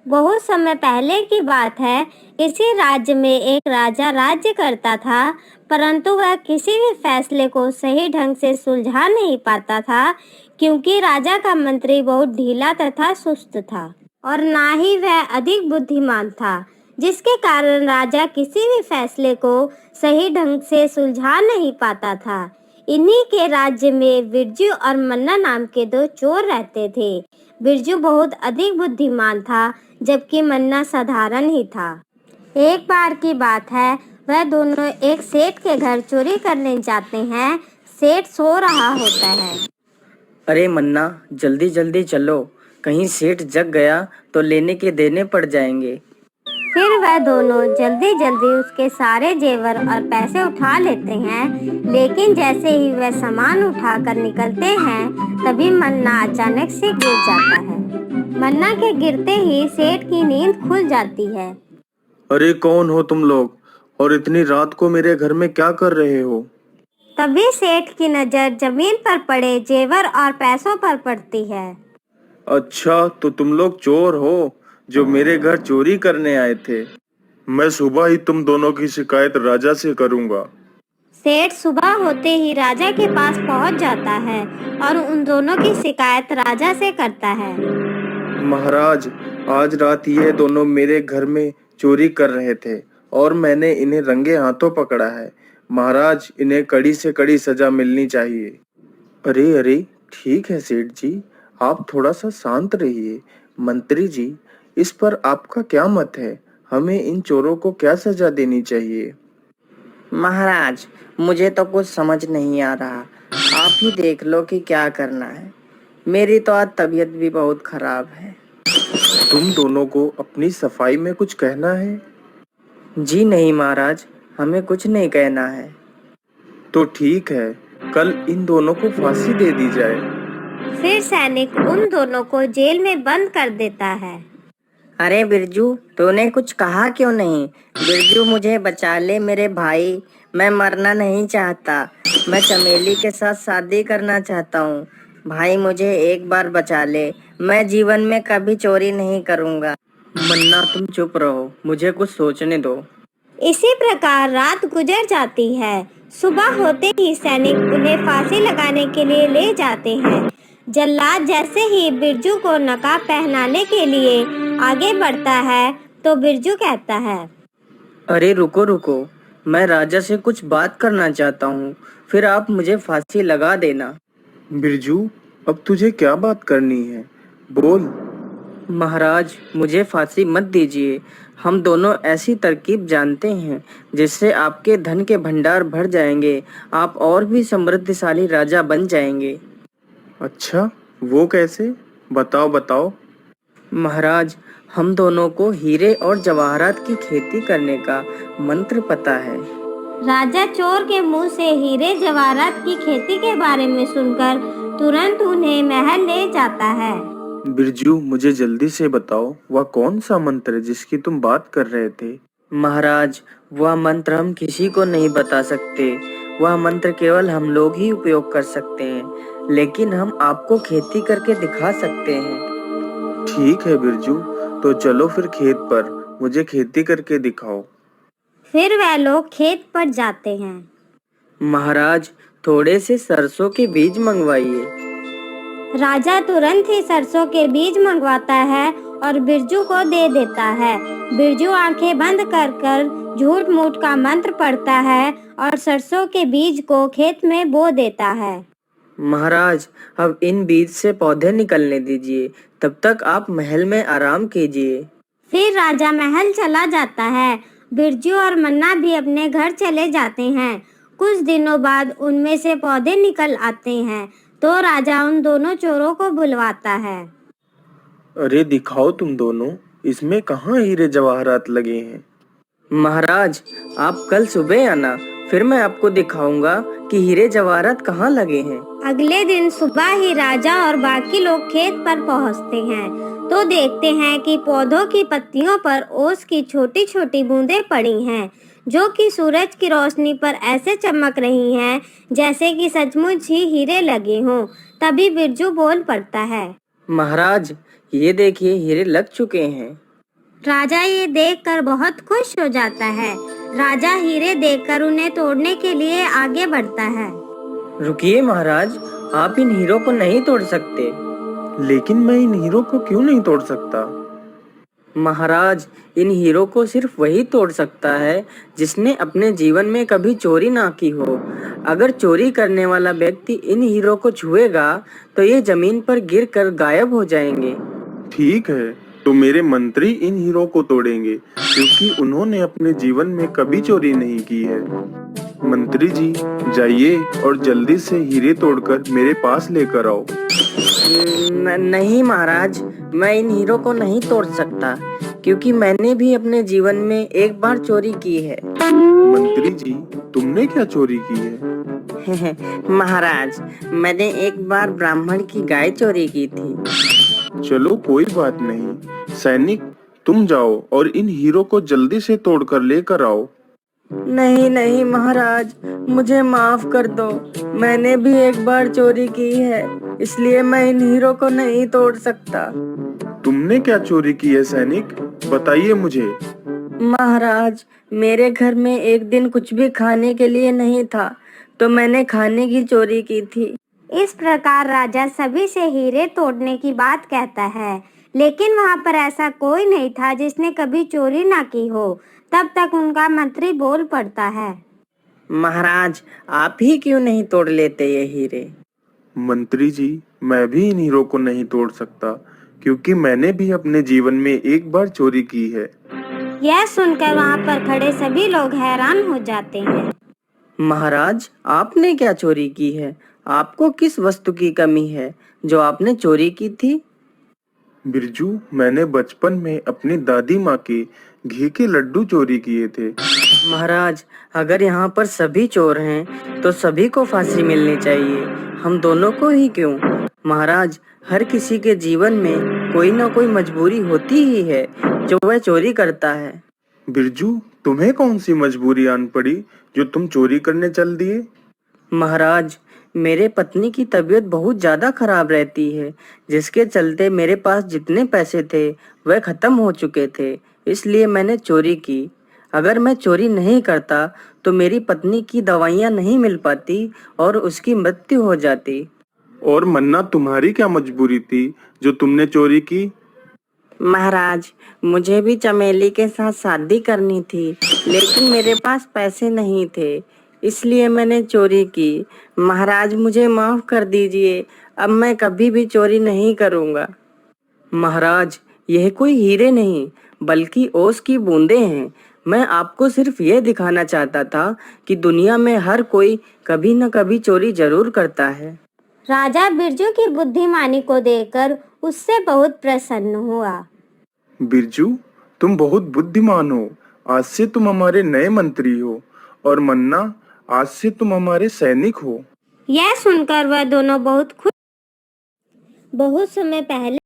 बहुत समय पहले की बात है। किसी राज्य में एक राजा राज्य करता था, परंतु वह किसी भी फैसले को सही ढंग से सुलझा नहीं पाता था, क्योंकि राजा का मंत्री बहुत ढीला तथा सुस्त था और ना ही वह अधिक बुद्धिमान था, जिसके कारण राजा किसी भी फैसले को सही ढंग से सुलझा नहीं पाता था। इन्हीं के राज्य में बिरजू और मन्ना नाम के दो चोर रहते थे। बिरजू बहुत अधिक बुद्धिमान था, जबकि मन्ना साधारण ही था। एक बार की बात है, वह दोनों एक सेठ के घर चोरी करने जाते हैं। सेठ सो रहा होता है। अरे मन्ना, जल्दी जल्दी चलो, कहीं सेठ जग गया तो लेने के देने पड़ जाएंगे। फिर वह दोनों जल्दी जल्दी उसके सारे जेवर और पैसे उठा लेते हैं, लेकिन जैसे ही वह सामान उठाकर निकलते हैं, तभी मन्ना अचानक से गिर जाता है। मन्ना के गिरते ही सेठ की नींद खुल जाती है। अरे कौन हो तुम लोग, और इतनी रात को मेरे घर में क्या कर रहे हो? तभी सेठ की नजर जमीन पर पड़े जेवर और पैसों पर पड़ती है। अच्छा, तो तुम लोग चोर हो जो मेरे घर चोरी करने आए थे। मैं सुबह ही तुम दोनों की शिकायत राजा से करूंगा। सेठ सुबह होते ही राजा के पास पहुंच जाता है और उन दोनों की शिकायत राजा से करता है। महाराज, आज रात ये दोनों मेरे घर में चोरी कर रहे थे और मैंने इन्हें रंगे हाथों पकड़ा है। महाराज, इन्हें कड़ी से कड़ी सजा मिलनी चाहिए। अरे अरे, ठीक है सेठ जी, आप थोड़ा सा शांत रहिए। मंत्री जी, इस पर आपका क्या मत है? हमें इन चोरों को क्या सजा देनी चाहिए? महाराज, मुझे तो कुछ समझ नहीं आ रहा, आप ही देख लो कि क्या करना है। मेरी तो आज तबीयत भी बहुत खराब है। तुम दोनों को अपनी सफाई में कुछ कहना है? जी नहीं महाराज, हमें कुछ नहीं कहना है। तो ठीक है, कल इन दोनों को फांसी दे दी जाए। फिर सैनिक उन दोनों को जेल में बंद कर देता है। अरे बिरजू, तूने कुछ कहा क्यों नहीं? बिरजू, मुझे बचा ले मेरे भाई, मैं मरना नहीं चाहता। मैं चमेली के साथ शादी करना चाहता हूँ। भाई, मुझे एक बार बचा ले, मैं जीवन में कभी चोरी नहीं करूँगा। मन्ना, तुम चुप रहो, मुझे कुछ सोचने दो। इसी प्रकार रात गुजर जाती है। सुबह होते ही सैनिक उन्हें फांसी लगाने के लिए ले जाते हैं। जल्लाद जैसे ही बिरजू को नकाब पहनाने के लिए आगे बढ़ता है, तो बिरजू कहता है, अरे रुको रुको, मैं राजा से कुछ बात करना चाहता हूँ, फिर आप मुझे फांसी लगा देना। बिरजू, अब तुझे क्या बात करनी है? बोल। महाराज, मुझे फांसी मत दीजिए। हम दोनों ऐसी तरकीब जानते हैं जिससे आपके धन के भंडार भर जाएंगे, आप और भी समृद्धशाली राजा बन जाएंगे। अच्छा, वो कैसे? बताओ बताओ। महाराज, हम दोनों को हीरे और जवाहरात की खेती करने का मंत्र पता है। राजा चोर के मुंह से हीरे जवाहरात की खेती के बारे में सुनकर तुरंत उन्हें महल ले जाता है। बिरजू, मुझे जल्दी से बताओ, वह कौन सा मंत्र है जिसकी तुम बात कर रहे थे? महाराज, वह मंत्र हम किसी को नहीं बता सकते। वह मंत्र केवल हम लोग ही उपयोग कर सकते हैं, लेकिन हम आपको खेती करके दिखा सकते हैं। ठीक है बिरजू, तो चलो फिर खेत पर, मुझे खेती करके दिखाओ। फिर वह लोग खेत पर जाते हैं। महाराज, थोड़े से सरसों के बीज मंगवाइए। राजा तुरंत ही सरसों के बीज मंगवाता है और बिरजू को दे देता है। बिरजू आंखें बंद कर झूठ मूठ का मंत्र पढ़ता है और सरसों के बीज को खेत में बो देता है। महाराज, अब इन बीज से पौधे निकलने दीजिए, तब तक आप महल में आराम कीजिए। फिर राजा महल चला जाता है। बिरजू और मन्ना भी अपने घर चले जाते हैं। कुछ दिनों बाद उनमें से पौधे निकल आते हैं, तो राजा उन दोनों चोरों को बुलवाता है। अरे दिखाओ तुम दोनों, इसमें कहाँ हीरे जवाहरात लगे हैं? महाराज, आप कल सुबह आना, फिर मैं आपको दिखाऊंगा कि हीरे जवाहरात कहाँ लगे हैं। अगले दिन सुबह ही राजा और बाकी लोग खेत पर पहुंचते हैं, तो देखते हैं कि पौधों की पत्तियों पर ओस की छोटी छोटी बूंदें पड़ी हैं, जो कि सूरज की रोशनी पर ऐसे चमक रही हैं जैसे कि सचमुच ही हीरे लगे हों। तभी बिरजू बोल पड़ता है, महाराज ये देखिए हीरे लग चुके हैं। राजा ये देखकर बहुत खुश हो जाता है। राजा हीरे देखकर उन्हें तोड़ने के लिए आगे बढ़ता है। रुकिए महाराज, आप इन हीरों को नहीं तोड़ सकते। लेकिन मैं इन हीरो को क्यों नहीं तोड़ सकता? महाराज इन हीरो को सिर्फ वही तोड़ सकता है जिसने अपने जीवन में कभी चोरी ना की हो। अगर चोरी करने वाला व्यक्ति इन हीरो को छुएगा तो ये जमीन पर गिरकर गायब हो जाएंगे। ठीक है, तो मेरे मंत्री इन हीरो को तोड़ेंगे क्योंकि उन्होंने अपने जीवन में कभी चोरी नहीं की है। मंत्री जी जाइए और जल्दी से हीरे तोड़कर मेरे पास लेकर आओ। नहीं महाराज, मैं इन हीरो को नहीं तोड़ सकता क्योंकि मैंने भी अपने जीवन में एक बार चोरी की है। मंत्री जी तुमने क्या चोरी की है? महाराज मैंने एक बार ब्राह्मण की गाय चोरी की थी। चलो कोई बात नहीं, सैनिक तुम जाओ और इन हीरो को जल्दी से तोड़कर लेकर आओ। नहीं नहीं महाराज, मुझे माफ कर दो। मैंने भी एक बार चोरी की है, इसलिए मैं इन हीरो को नहीं तोड़ सकता। तुमने क्या चोरी की है सैनिक, बताइए मुझे। महाराज मेरे घर में एक दिन कुछ भी खाने के लिए नहीं था, तो मैंने खाने की चोरी की थी। इस प्रकार राजा सभी से हीरे तोड़ने की बात कहता है, लेकिन वहाँ पर ऐसा कोई नहीं था जिसने कभी चोरी ना की हो। तब तक उनका मंत्री बोल पड़ता है, महाराज आप ही क्यों नहीं तोड़ लेते ये हीरे? मंत्री जी मैं भी इन हीरो को नहीं तोड़ सकता क्योंकि मैंने भी अपने जीवन में एक बार चोरी की है। यह सुनकर वहाँ पर खड़े सभी लोग हैरान हो जाते हैं। महाराज आपने क्या चोरी की है? आपको किस वस्तु की कमी है जो आपने चोरी की थी? बिरजू मैंने बचपन में अपनी दादी माँ के घी के लड्डू चोरी किए थे। महाराज अगर यहाँ पर सभी चोर हैं तो सभी को फांसी मिलनी चाहिए, हम दोनों को ही क्यों? महाराज हर किसी के जीवन में कोई ना कोई मजबूरी होती ही है जो वह चोरी करता है। बिरजू तुम्हें कौन सी मजबूरी आन पड़ी जो तुम चोरी करने चल दिए? महाराज मेरे पत्नी की तबीयत बहुत ज्यादा खराब रहती है, जिसके चलते मेरे पास जितने पैसे थे वह खत्म हो चुके थे, इसलिए मैंने चोरी की। अगर मैं चोरी नहीं करता तो मेरी पत्नी की दवाइयाँ नहीं मिल पाती और उसकी मृत्यु हो जाती। और मन्ना तुम्हारी क्या मजबूरी थी जो तुमने चोरी की? महाराज मुझे भी चमेली के साथ शादी करनी थी, लेकिन मेरे पास पैसे नहीं थे, इसलिए मैंने चोरी की। महाराज मुझे माफ कर दीजिए, अब मैं कभी भी चोरी नहीं करूँगा। महाराज यह कोई हीरे नहीं बल्कि ओस की बूंदें हैं। मैं आपको सिर्फ ये दिखाना चाहता था कि दुनिया में हर कोई कभी न कभी चोरी जरूर करता है। राजा बिरजू की बुद्धिमानी को देखकर उससे बहुत प्रसन्न हुआ। बिरजू तुम बहुत बुद्धिमान हो, आज से तुम हमारे नए मंत्री हो, और मन्ना आज से तुम हमारे सैनिक हो। यह सुनकर वह दोनों बहुत समय पहले